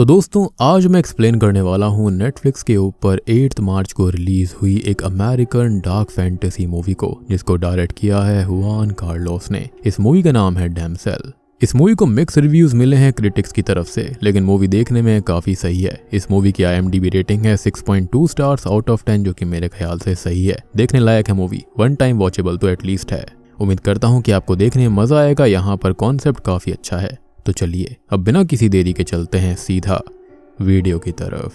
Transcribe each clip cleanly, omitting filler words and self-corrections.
तो दोस्तों आज मैं एक्सप्लेन करने वाला हूँ नेटफ्लिक्स के ऊपर 8 मार्च को रिलीज हुई एक अमेरिकन डार्क फैंटेसी मूवी को, जिसको डायरेक्ट किया है हुआन कार्लोस ने। इस मूवी का नाम है डैमसेल। इस मूवी को मिक्स रिव्यूज मिले हैं क्रिटिक्स की तरफ से, लेकिन मूवी देखने में काफी सही है। इस मूवी की IMDb रेटिंग है 6.2 स्टार्स आउट ऑफ 10, जो कि मेरे ख्याल से सही है। देखने लायक है मूवी, वन टाइम वॉचेबल तो एटलीस्ट है। उम्मीद करता हूँ कि आपको देखने में मजा आएगा। यहाँ पर कॉन्सेप्ट काफी अच्छा है। तो चलिए अब बिना किसी देरी के चलते हैं सीधा वीडियो की तरफ।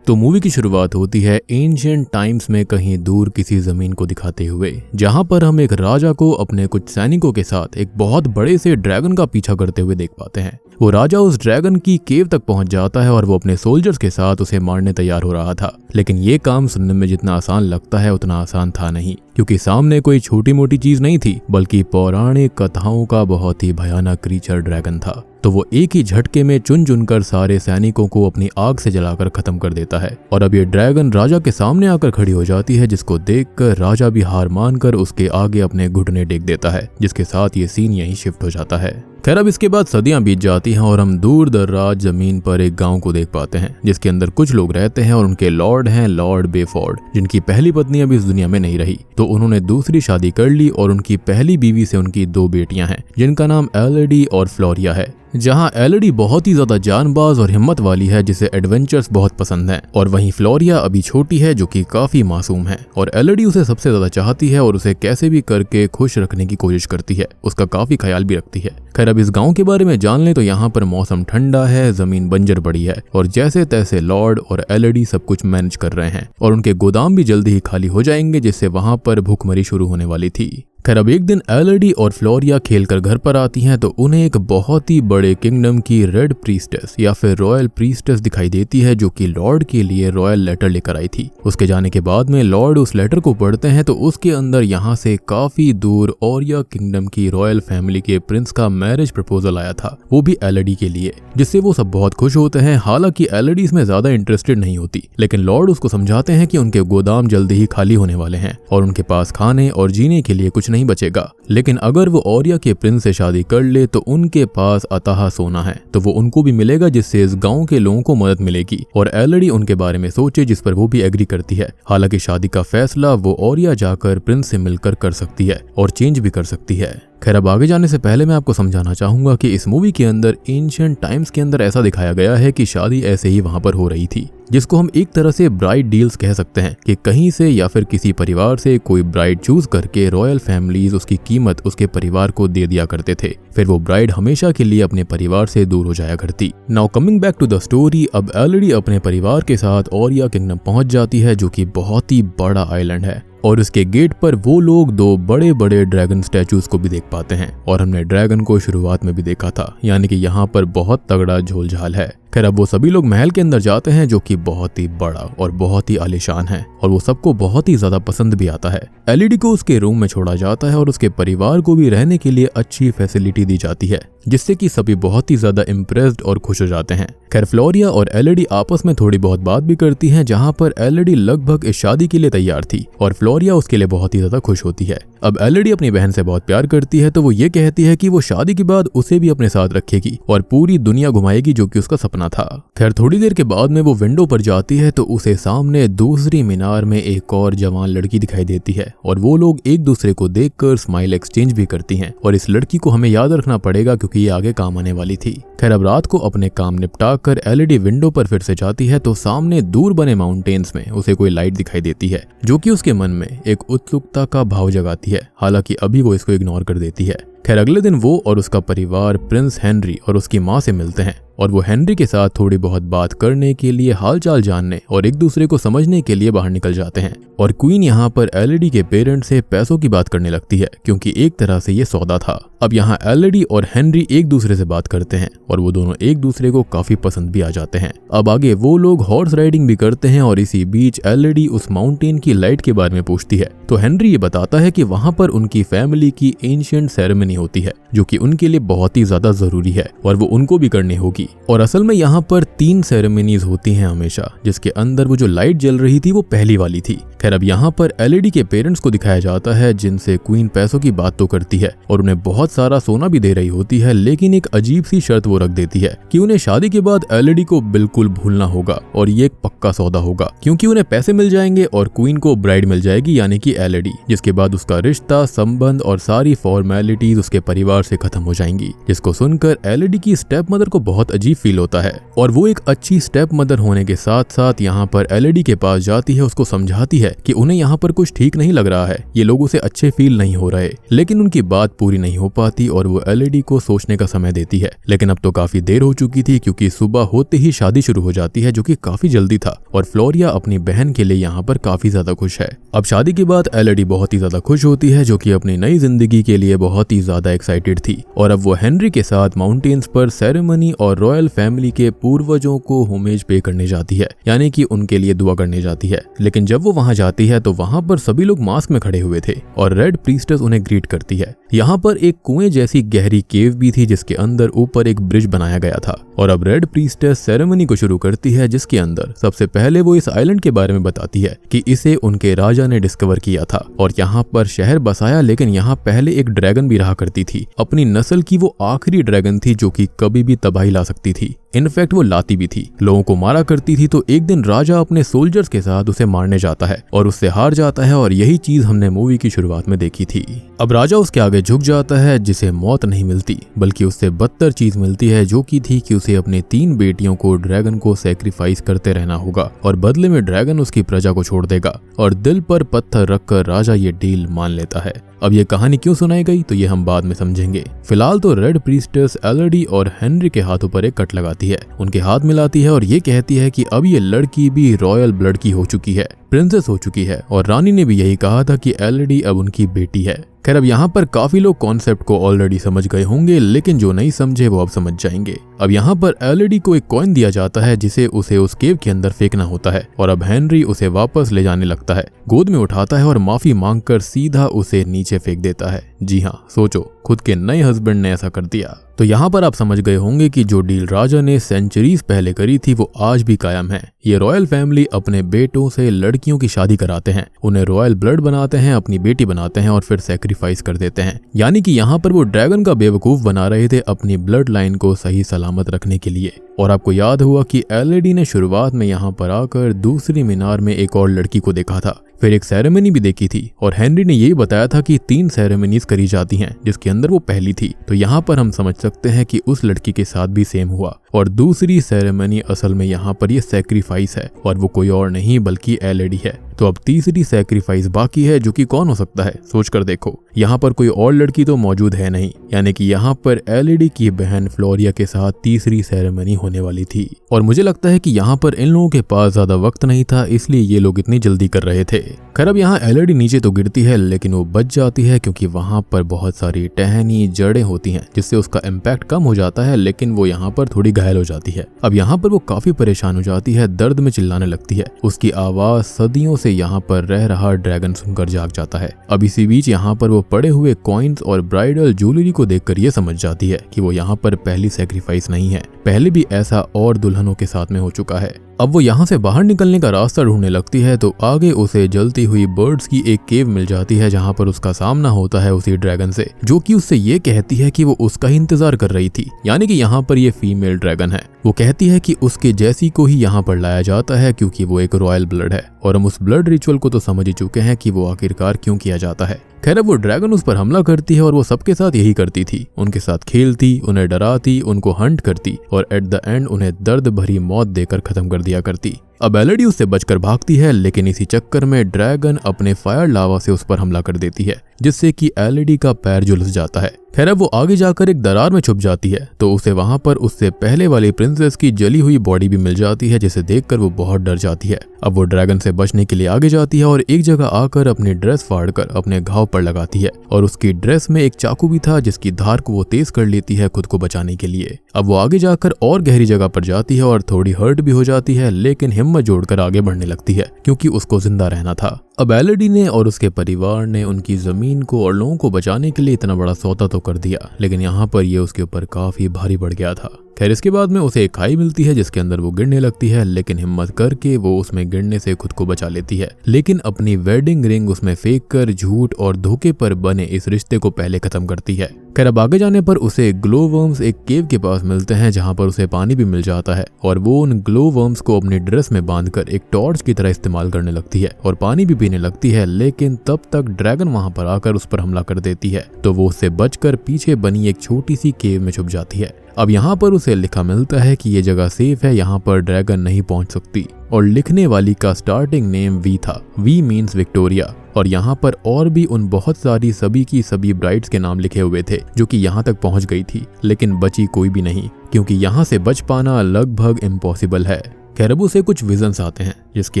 तो मूवी की शुरुआत होती है एंशिएंट टाइम्स में कहीं दूर किसी जमीन को दिखाते हुए, जहां पर हम एक राजा को अपने कुछ सैनिकों के साथ एक बहुत बड़े से ड्रैगन का पीछा करते हुए देख पाते हैं। वो राजा उस ड्रैगन की केव तक पहुंच जाता है और वो अपने सोल्जर्स के साथ उसे मारने तैयार हो रहा था। लेकिन ये काम सुनने में जितना आसान लगता है उतना आसान था नहीं, क्योंकि सामने कोई छोटी मोटी चीज नहीं थी, बल्कि पौराणिक कथाओं का बहुत ही भयानक क्रीचर ड्रैगन था। तो वो एक ही झटके में चुन चुनकर सारे सैनिकों को अपनी आग से जलाकर खत्म कर देता है। और अब ये ड्रैगन राजा के सामने आकर खड़ी हो जाती है, जिसको देखकर राजा भी हार मानकर उसके आगे अपने घुटने टेक देता है, जिसके साथ ये सीन यहीं शिफ्ट हो जाता है। खैर अब इसके बाद सदियां बीत जाती हैं और हम दूर दराज जमीन पर एक गांव को देख पाते हैं, जिसके अंदर कुछ लोग रहते हैं और उनके लॉर्ड हैं लॉर्ड बेफोर्ड, जिनकी पहली पत्नी अब इस दुनिया में नहीं रही। तो उन्होंने दूसरी शादी कर ली और उनकी पहली बीवी से उनकी 2 बेटियां हैं, जिनका नाम एलेडी और फ्लोरिया है। जहां एलेडी बहुत ही ज्यादा जानबाज और हिम्मत वाली है, जिसे एडवेंचर्स बहुत पसंद हैं, और वहीं फ्लोरिया अभी छोटी है, जो कि काफी मासूम है। और एलेडी उसे सबसे ज्यादा चाहती है और उसे कैसे भी करके खुश रखने की कोशिश करती है, उसका काफी ख्याल भी रखती है। खैर अब इस गांव के बारे में जान ले तो यहाँ पर मौसम ठंडा है, जमीन बंजर पड़ी है, और जैसे तैसे लॉर्ड और एलेडी सब कुछ मैनेज कर रहे हैं, और उनके गोदाम भी जल्दी ही खाली हो जाएंगे, जिससे वहां पर भूखमरी शुरू होने वाली थी। खैर अब एक दिन एलेडी और फ्लोरिया खेलकर घर पर आती हैं, तो उन्हें एक बहुत ही बड़े किंगडम की रेड प्रीस्टेस या फिर रॉयल प्रीस्टेस दिखाई देती है, जो कि लॉर्ड के लिए रॉयल लेटर लेकर आई थी। उसके जाने के बाद में लॉर्ड उस लेटर को पढ़ते हैं, तो उसके अंदर यहाँ से काफी दूर ओरिया किंगडम की रॉयल फैमिली के प्रिंस का मैरिज प्रपोजल आया था, वो भी एलेडी के लिए, जिससे वो सब बहुत खुश होते हैं। हालांकि एलेडी इसमें ज्यादा इंटरेस्टेड नहीं होती, लेकिन लॉर्ड उसको समझाते हैं कि उनके गोदाम जल्दी ही खाली होने वाले हैं और उनके पास खाने और जीने के लिए कुछ नहीं बचेगा। लेकिन अगर वो ओरिया के प्रिंस से शादी कर ले तो उनके पास अथाह सोना है, तो वो उनको भी मिलेगा, जिससे इस गांव के लोगों को मदद मिलेगी। और एलेडी उनके बारे में सोचे, जिस पर वो भी एग्री करती है। हालांकि शादी का फैसला वो ओरिया जाकर प्रिंस से मिलकर कर सकती है और चेंज भी कर सकती है। खैर अब आगे जाने से पहले मैं आपको समझाना चाहूंगा कि इस मूवी के अंदर एंशिएंट टाइम्स के अंदर ऐसा दिखाया गया है कि शादी ऐसे ही वहां पर हो रही थी, जिसको हम एक तरह से ब्राइड डील्स कह सकते हैं, कि कहीं से या फिर किसी परिवार से कोई ब्राइड चूज करके रॉयल फैमिलीज उसकी कीमत उसके परिवार को दे दिया करते थे, फिर वो ब्राइड हमेशा के लिए अपने परिवार से दूर हो जाया करती। Now coming back to the story, अब एलेडी अपने परिवार के साथ ओरिया किंगडम पहुंच जाती है, जो कि बहुत ही बड़ा आइलैंड है, और उसके गेट पर वो लोग 2 बड़े बड़े ड्रैगन स्टैचूज को भी देख पाते हैं। और हमने ड्रैगन को शुरुआत में भी देखा था, यानी कि यहाँ पर बहुत तगड़ा झोलझाल है। खैर अब वो सभी लोग महल के अंदर जाते हैं, जो कि बहुत ही बड़ा और बहुत ही आलीशान है, और वो सबको बहुत ही ज्यादा पसंद भी आता है। एलेडी को उसके रूम में छोड़ा जाता है और उसके परिवार को भी रहने के लिए अच्छी फैसिलिटी दी जाती है, जिससे कि सभी बहुत ही ज्यादा इम्प्रेस्ड और खुश हो जाते हैं। खैर फ्लोरिया और एलेडी आपस में थोड़ी बहुत बात भी करती हैं, जहां पर एलेडी लगभग इस शादी के लिए तैयार थी और फ्लोरिया उसके लिए बहुत ही ज्यादा खुश होती है। अब एलेडी अपनी बहन से बहुत प्यार करती है, तो वो ये कहती है कि वो शादी के बाद उसे भी अपने साथ रखेगी और पूरी दुनिया घुमाएगी, जो कि उसका सपना था। खैर थोड़ी देर के बाद में वो विंडो पर जाती है, तो उसे सामने दूसरी मीनार में एक और जवान लड़की दिखाई देती है, और वो लोग एक दूसरे को देखकर स्माइल एक्सचेंज भी करती हैं। और इस लड़की को हमें याद रखना पड़ेगा, क्योंकि ये आगे काम आने वाली थी। खैर अब रात को अपने काम निपटा कर एलेडी विंडो पर फिर से जाती है, तो सामने दूर बने माउंटेन्स में उसे कोई लाइट दिखाई देती है, जो कि उसके मन में एक उत्सुकता का भाव जगाती है। हालांकि अभी वो इसको इग्नोर कर देती है। खैर अगले दिन वो और उसका परिवार प्रिंस हेनरी और उसकी माँ से मिलते हैं, और वो हेनरी के साथ थोड़ी बहुत बात करने के लिए, हालचाल जानने और एक दूसरे को समझने के लिए बाहर निकल जाते हैं। और क्वीन यहाँ पर एलेडी के पेरेंट्स से पैसों की बात करने लगती है, क्योंकि एक तरह से ये सौदा था। अब यहाँ एलेडी और हेनरी एक दूसरे से बात करते हैं, और वो दोनों एक दूसरे को काफी पसंद भी आ जाते हैं। अब आगे वो लोग हॉर्स राइडिंग भी करते हैं, और इसी बीच एलेडी उस माउंटेन की लाइट के बारे में पूछती है, तो हेनरी ये बताता है कि वहां पर उनकी फैमिली की एंशिएंट सेरेमनी होती है, जो कि उनके लिए बहुत ही ज्यादा जरूरी है और वो उनको भी करनी होगी। और असल में यहाँ पर 3 सेरेमनीज होती हैं हमेशा, जिसके अंदर वो जो लाइट जल रही थी वो पहली वाली थी। खैर अब यहाँ पर एलईडी के पेरेंट्स को दिखाया जाता है, जिनसे क्वीन पैसों की बात तो करती है और उन्हें बहुत सारा सोना भी दे रही होती है, लेकिन एक अजीब सी शर्त वो रख देती है कि उन्हें शादी के बाद एलईडी को बिल्कुल भूलना होगा और ये एक पक्का सौदा होगा, क्योंकि उन्हें पैसे मिल जाएंगे और क्वीन को ब्राइड मिल जाएगी यानी कि एलईडी, जिसके बाद उसका रिश्ता, संबंध और सारी फॉर्मेलिटीज उसके परिवार से खत्म हो जाएंगी। जिसको सुनकर एलईडी की स्टेप मदर को बहुत अजीब फील होता है और वो एक अच्छी स्टेप मदर होने के साथ साथ यहाँ पर एलईडी के पास जाती है, उसको समझाती है कि उन्हें यहाँ पर कुछ ठीक नहीं लग रहा है, ये लोगों से अच्छे फील नहीं हो रहे, लेकिन उनकी बात पूरी नहीं हो पाती और वो एलईडी को सोचने का समय देती है। लेकिन अब तो काफी देर हो चुकी थी, क्योंकि सुबह होते ही शादी शुरू हो जाती है, जो कि काफी जल्दी था और फ्लोरिया अपनी बहन के लिए यहाँ पर काफी ज्यादा खुश है। अब शादी के बाद एलईडी बहुत ही ज्यादा खुश होती है, जो कि अपनी नई जिंदगी के लिए बहुत ही ज्यादा एक्साइटेड थी और अब वो हेनरी के साथ माउंटेन्स पर सेरेमनी और रॉयल फैमिली के पूर्वजों को होमेज पे करने जाती है, यानी कि उनके लिए दुआ करने जाती है। लेकिन जब वो वहां जाती है तो वहां पर सभी लोग मास्क में खड़े हुए थे और रेड प्रीस्टेस उन्हें ग्रीट करती है। यहाँ पर एक कुएं जैसी गहरी केव भी थी, जिसके अंदर ऊपर एक ब्रिज बनाया गया था और अब रेड प्रीस्टेस सेरेमनी को शुरू करती है, जिसके अंदर सबसे पहले वो इस आइलैंड के बारे में बताती है कि इसे उनके राजा ने डिस्कवर किया था और यहाँ पर शहर बसाया, लेकिन यहाँ पहले एक ड्रैगन भी रहा करती थी। अपनी नस्ल की वो आखिरी ड्रैगन थी जो कि कभी भी तबाही ला सकती थी। इनफैक्ट वो लाती भी थी, लोगों को मारा करती थी। तो एक दिन राजा अपने सोल्जर्स के साथ उसे मारने जाता है और उससे हार जाता है और यही चीज हमने मूवी की शुरुआत में देखी थी। अब राजा उसके आगे झुक जाता है, जिसे मौत नहीं मिलती बल्कि उससे बदतर चीज मिलती है, जो की थी कि उसे अपने 3 बेटियों को ड्रैगन को सैक्रिफाइस करते रहना होगा और बदले में ड्रैगन उसकी प्रजा को छोड़ देगा। और दिल पर पत्थर रखकर राजा ये डील मान लेता है। अब ये कहानी क्यों सुनाई गई तो ये हम बाद में समझेंगे। फिलहाल तो रेड प्रीस्टेस एलईडी और हेनरी के हाथों पर एक कट लगाती है, उनके हाथ मिलाती है और ये कहती है कि अब ये लड़की भी रॉयल ब्लड की हो चुकी है, प्रिंसेस हो चुकी है और रानी ने भी यही कहा था कि एलईडी अब उनकी बेटी है। खैर अब यहाँ पर काफी लोग कॉन्सेप्ट को ऑलरेडी समझ गए होंगे, लेकिन जो नहीं समझे वो अब समझ जाएंगे। अब यहाँ पर एलईडी को एक कॉइन दिया जाता है, जिसे उसे उस केव के अंदर फेंकना होता है और अब हेनरी उसे वापस ले जाने लगता है, गोद में उठाता है और माफी मांगकर सीधा उसे नीचे फेंक देता है। जी हाँ, सोचो, खुद के नए हस्बैंड ने ऐसा कर दिया। तो यहाँ पर आप समझ गए होंगे कि जो डील राजा ने सेंचुरीज पहले करी थी वो आज भी कायम है। ये रॉयल फैमिली अपने बेटों से लड़कियों की शादी कराते हैं, उन्हें रॉयल ब्लड बनाते हैं, अपनी बेटी बनाते हैं और फिर सैक्रिफाइस कर देते हैं। यानी कि यहाँ पर वो ड्रैगन का बेवकूफ बना रहे थे अपनी ब्लड लाइन को सही सलामत रखने के लिए। और आपको याद हुआ कि एलईडी ने शुरुआत में यहाँ पर आकर दूसरी मीनार में एक और लड़की को देखा था, फिर एक सेरेमनी भी देखी थी और हेनरी ने यही बताया था कि 3 सेरेमनीज करी जाती हैं, जिसके अंदर वो पहली थी। तो यहाँ पर हम समझ सकते हैं कि उस लड़की के साथ भी सेम हुआ और दूसरी सेरेमनी असल में यहाँ पर ये सैक्रिफाइस है और वो कोई और नहीं बल्कि एलईडी है। तो अब तीसरी सैक्रिफाइस बाकी है, जो कि कौन हो सकता है सोच कर देखो। यहाँ पर कोई और लड़की तो मौजूद है नहीं, यानी कि यहाँ पर एलईडी की बहन फ्लोरिया के साथ तीसरी सेरेमनी होने वाली थी। और मुझे लगता है कि यहाँ पर इन लोगों के पास ज्यादा वक्त नहीं था, इसलिए ये लोग इतनी जल्दी कर रहे थे। खैर अब यहाँ एलईडी नीचे तो गिरती है, लेकिन वो बच जाती है क्योंकि वहां पर बहुत सारी टहनी जड़ें होती हैं, जिससे उसका इम्पैक्ट कम हो जाता है, लेकिन वो यहाँ पर थोड़ी घायल हो जाती है। अब यहाँ पर वो काफी परेशान हो जाती है, दर्द में चिल्लाने लगती है। उसकी आवाज सदियों से यहाँ पर रह रहा ड्रैगन सुनकर जाग जाता है। अब इसी बीच यहाँ पर वो पड़े हुए कॉइन्स और ब्राइडल ज्वेलरी को देखकर ये समझ जाती है कि वो यहाँ पर पहली सैक्रिफाइस नहीं है, पहले भी ऐसा और दुल्हनों के साथ में हो चुका है। अब वो यहाँ से बाहर निकलने का रास्ता ढूंढने लगती है तो आगे उसे जलती हुई बर्ड्स की एक केव मिल जाती है, जहाँ पर उसका सामना होता है उसी ड्रैगन से, जो कि उससे ये कहती है कि वो उसका ही इंतजार कर रही थी। यानी कि यहाँ पर ये फीमेल ड्रैगन है। वो कहती है कि उसके जैसी को ही यहाँ पर लाया जाता है क्योंकि वो एक रॉयल ब्लड है और हम उस ब्लड रिचुअल को तो समझ ही चुके हैं कि वो आखिरकार क्यों किया जाता है। खैर अब वो ड्रैगन उस पर हमला करती है और वो सबके साथ यही करती थी, उनके साथ खेलती, उन्हें डराती, उनको हंट करती और एट द एंड उन्हें दर्द भरी मौत देकर खत्म कर दिया करती। अब एलईडी उससे बचकर भागती है, लेकिन इसी चक्कर में ड्रैगन अपने फायर लावा से उस पर हमला कर देती है, जिससे कि एलईडी का पैर झुलस जाता है। खैर अब वो आगे जाकर एक दरार में छुप जाती है तो उसे वहां पर उससे पहले वाली प्रिंसेस की जली हुई बॉडी भी मिल जाती है, जिसे देखकर वो बहुत डर जाती है। अब वो ड्रैगन से बचने के लिए आगे जाती है और एक जगह आकर अपनी ड्रेस फाड़कर अपने घाव पर लगाती है और उसकी ड्रेस में एक चाकू भी था, जिसकी धार को वो तेज कर लेती है खुद को बचाने के लिए। अब वो आगे जाकर और गहरी जगह पर जाती है और थोड़ी हर्ट भी हो जाती है, लेकिन हिम्मत जोड़कर आगे बढ़ने लगती है क्योंकि उसको जिंदा रहना था। अब एलेडी ने और उसके परिवार ने उनकी जमीन को और लोगों को बचाने के लिए इतना बड़ा सौदा तो कर दिया, लेकिन यहाँ पर ये उसके ऊपर काफी भारी पड़ गया था। खैर इसके बाद में उसे एक खाई मिलती है जिसके अंदर वो गिरने लगती है, लेकिन हिम्मत करके वो उसमें गिरने से खुद को बचा लेती है, लेकिन अपनी वेडिंग रिंग उसमें फेंक कर झूठ और धोखे पर बने इस रिश्ते को पहले खत्म करती है। खैर अब आगे जाने पर उसे ग्लो वर्म्स एक केव के पास मिलते हैं जहाँ पर उसे पानी भी मिल जाता है और वो उन ग्लो वर्म्स को अपनी ड्रेस में बांधकर एक टॉर्च की तरह इस्तेमाल करने लगती है और पानी भी पीने लगती है, लेकिन तब तक ड्रैगन वहां पर आकर उस पर हमला कर देती है तो वो उससे बचकर पीछे बनी एक छोटी सी केव में छुप जाती है। अब यहाँ पर उसे लिखा मिलता है कि ये जगह सेफ है, यहाँ पर ड्रैगन नहीं पहुंच सकती और लिखने वाली का स्टार्टिंग नेम वी था। वी मीन्स विक्टोरिया और यहाँ पर और भी उन बहुत सारी सभी की सभी ब्राइड्स के नाम लिखे हुए थे जो कि यहाँ तक पहुँच गई थी, लेकिन बची कोई भी नहीं क्योंकि यहाँ से बच पाना लगभग इम्पॉसिबल है। खैर अब उसे कुछ विजन्स आते हैं जिसके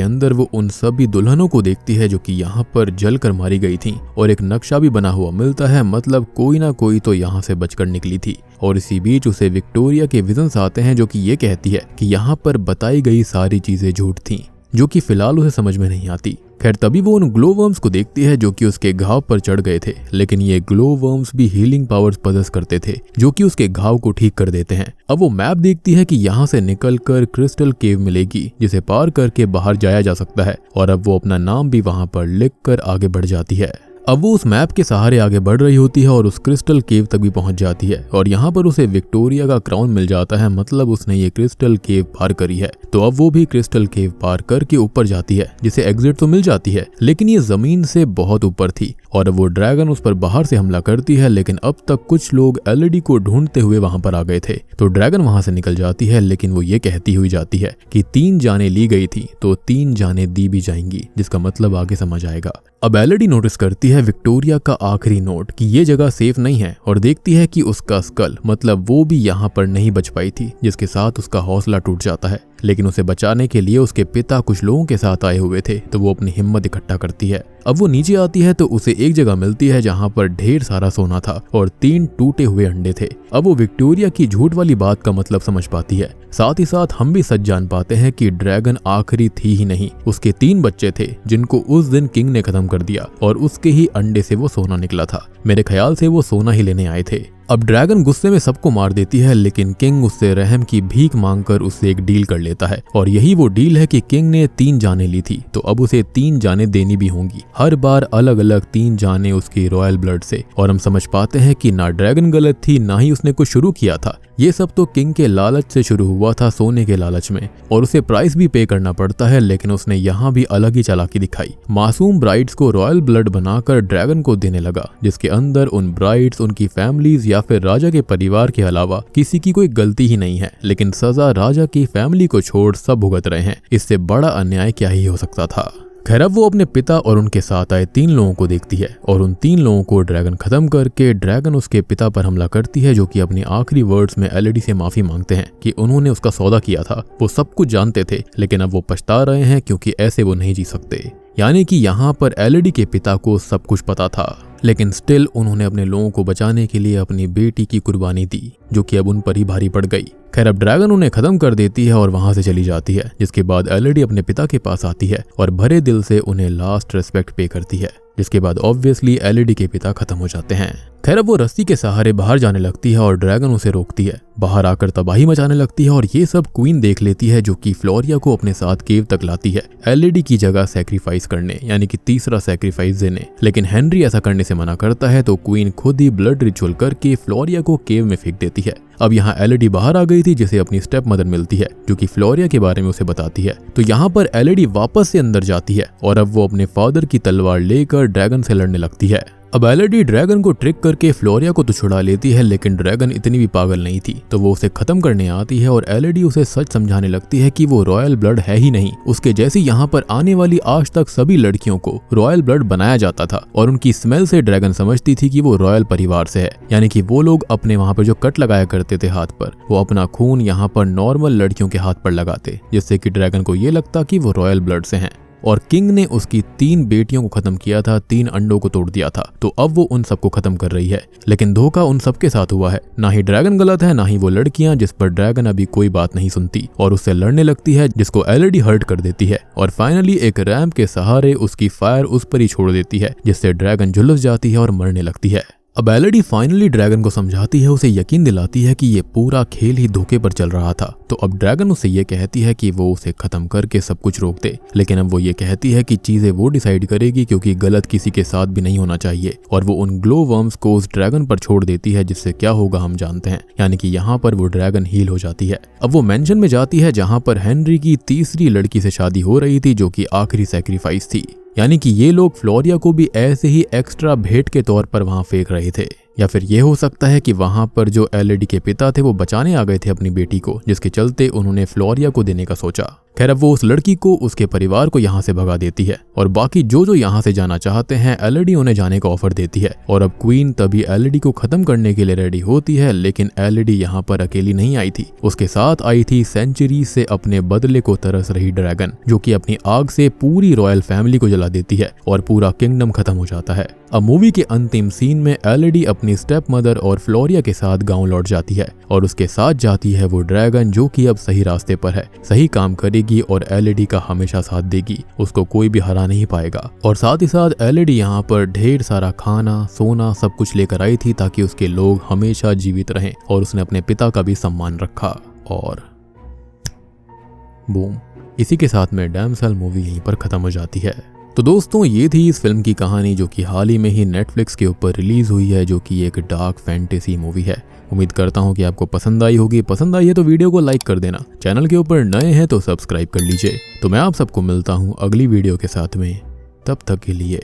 अंदर वो उन सभी दुल्हनों को देखती है जो कि यहाँ पर जल कर मारी गई थी और एक नक्शा भी बना हुआ मिलता है, मतलब कोई ना कोई तो यहाँ से बचकर निकली थी। और इसी बीच उसे विक्टोरिया के विजन्स आते हैं जो कि ये कहती है कि यहाँ पर बताई गई सारी चीजें झूठ थीं, जो कि फिलहाल उसे समझ में नहीं आती। खैर तभी वो उन ग्लो वर्म्स को देखती है जो कि उसके घाव पर चढ़ गए थे, लेकिन ये ग्लो वर्म्स भी हीलिंग पावर्स पजेस करते थे जो कि उसके घाव को ठीक कर देते हैं। अब वो मैप देखती है कि यहाँ से निकलकर क्रिस्टल केव मिलेगी जिसे पार करके बाहर जाया जा सकता है और अब वो अपना नाम भी वहां पर लिखकर आगे बढ़ जाती है। अब वो उस मैप के सहारे आगे बढ़ रही होती है और उस क्रिस्टल केव तक भी पहुंच जाती है और यहाँ पर उसे विक्टोरिया का क्राउन मिल जाता है, मतलब उसने ये क्रिस्टल केव पार करी है। तो अब वो भी क्रिस्टल केव पार करके ऊपर जाती है जिसे एग्जिट तो मिल जाती है, लेकिन ये जमीन से बहुत ऊपर थी और अब वो ड्रैगन उस पर बाहर से हमला करती है, लेकिन अब तक कुछ लोग एलेडी को ढूंढते हुए वहां पर आ गए थे। तो ड्रैगन वहां से निकल जाती है, लेकिन वो ये कहती हुई जाती है कि 3 जानें ली गई थी तो 3 जानें दी भी जाएंगी, जिसका मतलब आगे समझ आएगा। अब एलेडी नोटिस करती है विक्टोरिया का आखिरी नोट कि ये जगह सेफ नहीं है और देखती है कि उसका स्कल मतलब वो भी यहाँ पर नहीं बच पाई थी, जिसके साथ उसका हौसला टूट जाता है। लेकिन उसे बचाने के लिए उसके पिता कुछ लोगों के साथ आए हुए थे, तो वो अपनी हिम्मत इकट्ठा करती है। अब वो नीचे आती है तो उसे एक जगह मिलती है जहाँ पर ढेर सारा सोना था और 3 टूटे हुए अंडे थे। अब वो विक्टोरिया की झूठ वाली बात का मतलब समझ पाती है, साथ ही साथ हम भी सच जान पाते हैं कि ड्रैगन आखिरी थी ही नहीं, उसके 3 बच्चे थे जिनको उस दिन किंग ने खत्म कर दिया और उसके ही अंडे से वो सोना निकला था। मेरे ख्याल से वो सोना ही लेने आए थे। अब ड्रैगन गुस्से में सबको मार देती है, लेकिन किंग उससे रहम की भीख मांगकर उससे एक डील कर लेता है और यही वो डील है कि किंग ने 3 जानें ली थी तो अब उसे 3 जानें देनी भी होंगी, हर बार अलग अलग 3 जानें उसकी रॉयल ब्लड से। और हम समझ पाते हैं कि ना ड्रैगन गलत थी ना ही उसने कुछ शुरू किया था, ये सब तो किंग के लालच से शुरू हुआ था, सोने के लालच में, और उसे प्राइस भी पे करना पड़ता है। लेकिन उसने यहाँ भी अलग ही चालाकी दिखाई, मासूम ब्राइड्स को रॉयल ब्लड बनाकर ड्रैगन को देने लगा, जिसके अंदर उन ब्राइड्स, उनकी फैमिलीज या फिर राजा के परिवार के अलावा किसी की कोई गलती ही नहीं है, लेकिन सजा राजा की फैमिली को छोड़ सब भुगत रहे हैं। इससे बड़ा अन्याय क्या ही हो सकता था। खैर अब वो अपने पिता और उनके साथ आए 3 लोगों को देखती है और उन 3 लोगों को ड्रैगन खत्म करके ड्रैगन उसके पिता पर हमला करती है, जो कि अपनी आखिरी वर्ड्स में एलेडी से माफी मांगते हैं कि उन्होंने उसका सौदा किया था। वो सब कुछ जानते थे, लेकिन अब वो पछता रहे हैं क्योंकि ऐसे वो नहीं जी सकते। यानी कि यहाँ पर एलेडी के पिता को सब कुछ पता था, लेकिन स्टिल उन्होंने अपने लोगों को बचाने के लिए अपनी बेटी की कुर्बानी दी, जो कि अब उन पर ही भारी पड़ गई। खैर अब ड्रैगन उन्हें खत्म कर देती है और वहां से चली जाती है, जिसके बाद एलेडी अपने पिता के पास आती है और भरे दिल से उन्हें लास्ट रिस्पेक्ट पे करती है, जिसके बाद ऑब्वियसली एलेडी के पिता खत्म हो जाते हैं। खैर अब वो रस्सी के सहारे बाहर जाने लगती है और ड्रैगन उसे रोकती है, बाहर आकर तबाही मचाने लगती है और ये सब क्वीन देख लेती है, जो कि फ्लोरिया को अपने साथ केव तक लाती है एलेडी की जगह सैक्रिफाइस करने, यानी कि तीसरा सैक्रिफाइस देने। लेकिन हेनरी ऐसा करने से मना करता है तो क्वीन खुद ही ब्लड रिचुअल करके फ्लोरिया को केव में फेंक देती है। अब यहाँ एलेडी बाहर आ गई थी, जिसे अपनी स्टेप मदर मिलती है, जो कि फ्लोरिया के बारे में उसे बताती है। तो यहाँ पर एलेडी वापस से अंदर जाती है और अब वो अपने फादर की तलवार लेकर ड्रैगन से लड़ने लगती है। अब एलेडी ड्रैगन को ट्रिक करके फ्लोरिया को तो छुड़ा लेती है, लेकिन ड्रैगन इतनी भी पागल नहीं थी, तो वो उसे खत्म करने आती है और एलेडी उसे सच समझाने लगती है कि वो रॉयल ब्लड है ही नहीं। उसके जैसी यहाँ पर आने वाली आज तक सभी लड़कियों को रॉयल ब्लड बनाया जाता था और उनकी स्मेल से ड्रैगन समझती थी कि वो रॉयल परिवार से है, यानी कि वो लोग अपने वहाँ पर जो कट लगाया करते थे हाथ पर, वो अपना खून यहाँ पर नॉर्मल लड़कियों के हाथ पर लगाते, जिससे कि ड्रैगन को ये लगता कि वो रॉयल ब्लड से हैं। और किंग ने उसकी 3 बेटियों को खत्म किया था, 3 अंडों को तोड़ दिया था, तो अब वो उन सबको खत्म कर रही है। लेकिन धोखा उन सबके साथ हुआ है। ना ही ड्रैगन गलत है, ना ही वो लड़कियां जिस पर ड्रैगन अभी कोई बात नहीं सुनती और उससे लड़ने लगती है, जिसको एलईडी हर्ट कर देती है और फाइनली एक रैंप के सहारे उसकी फायर उस पर ही छोड़ देती है, जिससे ड्रैगन झुलस जाती है और मरने लगती है। अब एलईडी फाइनली ड्रैगन को समझाती है, उसे यकीन दिलाती है कि ये पूरा खेल ही धोखे पर चल रहा था। तो अब ड्रैगन उसे ये कहती है कि वो उसे खत्म करके सब कुछ रोक दे, लेकिन अब वो ये कहती है कि चीजें वो डिसाइड करेगी, क्योंकि गलत किसी के साथ भी नहीं होना चाहिए। और वो उन ग्लो वर्म्स को उस ड्रैगन पर छोड़ देती है, जिससे क्या होगा हम जानते हैं, यानी कि यहाँ पर वो ड्रैगन हील हो जाती है। अब वो मेंशन में जाती है जहाँ पर हेनरी की तीसरी लड़की से शादी हो रही थी, जो कि आखिरी सैक्रिफाइस थी, यानी कि ये लोग फ्लोरिया को भी ऐसे ही एक्स्ट्रा भेंट के तौर पर वहां फेंक रहे थे। या फिर ये हो सकता है कि वहां पर जो एलईडी के पिता थे वो बचाने आ गए थे अपनी बेटी को, जिसके चलते उन्होंने फ्लोरिया को देने का सोचा। खैर अब वो उस लड़की को, उसके परिवार को यहाँ से भगा देती है और बाकी जो यहाँ से जाना चाहते हैं एलईडी उन्हें जाने का ऑफर देती है। और अब क्वीन तभी एलईडी को खत्म करने के लिए रेडी होती है, लेकिन एलईडी यहाँ पर अकेली नहीं आई थी, उसके साथ आई थी सेंचुरी से अपने बदले को तरस रही ड्रैगन, जो कि अपनी आग से पूरी रॉयल फैमिली को जला देती है और पूरा किंगडम खत्म हो जाता है। अब मूवी के अंतिम सीन में एलईडी अपनी स्टेप मदर और फ्लोरिया के साथ गांव लौट जाती है और उसके साथ जाती है वो ड्रैगन, जो कि अब सही रास्ते पर है, सही काम करेगी और एलईडी का हमेशा साथ देगी, उसको कोई भी हरा नहीं पाएगा। और साथ ही साथ एलईडी यहाँ पर ढेर सारा खाना, सोना सब कुछ लेकर आई थी ताकि उसके लोग हमेशा जीवित रहें, और उसने अपने पिता का भी सम्मान रखा। और बूम, इसी के साथ में डैमसेल मूवी यहीं पर खत्म हो जाती है। तो दोस्तों ये थी इस फिल्म की कहानी, जो कि हाल ही में ही नेटफ्लिक्स के ऊपर रिलीज हुई है, जो कि एक डार्क फैंटेसी मूवी है। उम्मीद करता हूँ कि आपको पसंद आई होगी। पसंद आई है तो वीडियो को लाइक कर देना, चैनल के ऊपर नए हैं तो सब्सक्राइब कर लीजिए। तो मैं आप सबको मिलता हूँ अगली वीडियो के साथ में, तब तक के लिए